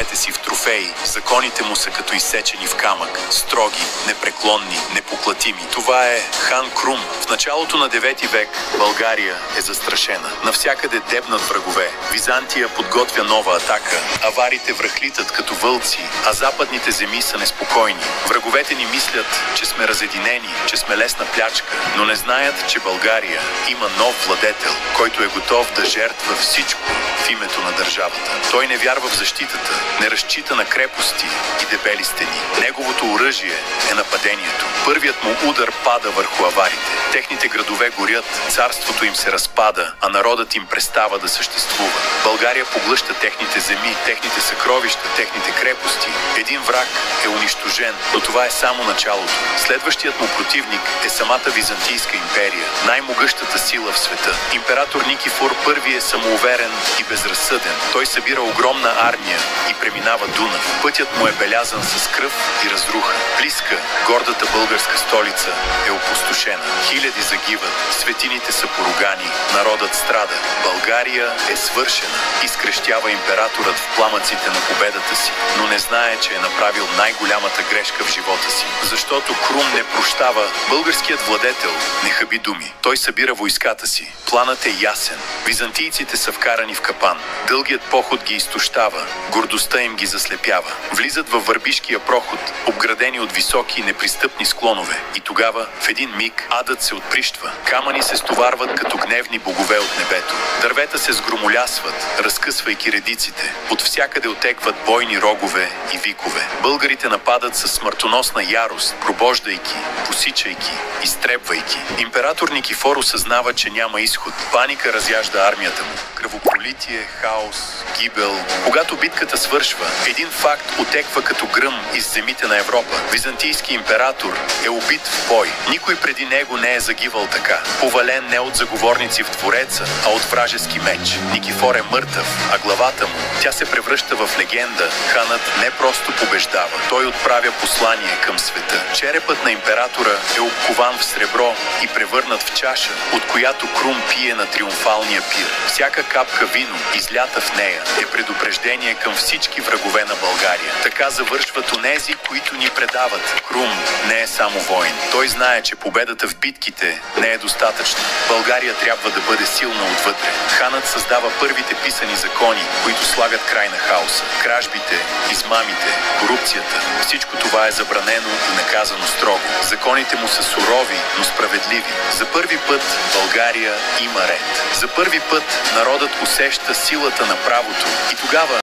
враговете си в трофеи. Законите му са като изсечени в камък. Строги, непреклонни, непоклатими. Това е хан Крум. В началото на 9 век България е застрашена. Навсякъде дебнат врагове. Византия подготвя нова атака. Аварите връхлитат като вълци, а западните земи са неспокойни. Враговете ни мислят, че сме разединени, че сме лесна плячка, но не знаят, че България има нов владетел, който е готов да жертва всичко в името на държавата. Той не вярва в защитата, не разчита на крепости и дебели стени. Неговото оръжие е нападението. Първият му удар пада върху аварите. Техните градове горят, царството им се разпада, а народът им престава да съществува. България поглъща техните земи, техните съкровища, техните крепости. Един враг е унищожен, но това е само началото. Следващият му противник е самата Византийска империя, най-могъщата сила в света. Император Никифор I е самоуверен и безразсъден. Той събира огромна армия и преминава Дунав. Пътят му е белязан с кръв и разруха. Близка, гордата българска столица е опустошена. Хиляди загиват, светините са поругани, народът страда. България е свършена, изкрещява императорът в пламъците на победата си, но не знае, че е направил най-голямата грешка в живота си. Защото Крум не прощава, българският владетел не хаби думи. Той събира войската си. Планът е ясен. Византийците са вкарани в капан. Дългият поход ги изтощава. Гордостта им ги заслепява. Влизат във Върбишкия проход, обградени от високи и непристъпни склонове. И тогава, в един миг, адът се отприщва. Камъни се стоварват като гневни богове от небето. Дървета се сгромолясват, разкъсвайки редиците. От всякъде отекват бойни рогове и викове. Българите нападат със смъртоносна ярост, пробождайки, посичайки, изтребвайки. Император Никифор осъзнава, че няма изход. Паника разяжда армията му. Кръвопролитие, хаос, гибел. Когато битката свършва, един факт отеква като гръм из земите на Европа. Византийски император е убит в бой. Никой преди него не е загивал така. Повален не от заговорници в двореца, а от вражески меч. Никифор е мъртъв, а главата му, тя се превръща в легенда. Ханът не просто побеждава, той отправя послание към света. Черепът на императора е обкован в сребро и превърнат в чаша, от която Крум пие на триумфалния пир. Всяка капка вино, излята в нея, е предупреждение към всички врагове на България. Така завършват онези, които ни предават. Крум не е само воин. Той знае, че победата в битките не е достатъчна. България трябва да бъде силна отвътре. Ханът създава първите писани закони, които слагат край на хаоса. Кражбите, измамите, корупцията. Всичко това е забранено и наказано строго. Законите му са сурови, но справедливи. За първи път България има ред. За първи път народът усеща силата на правото и тогава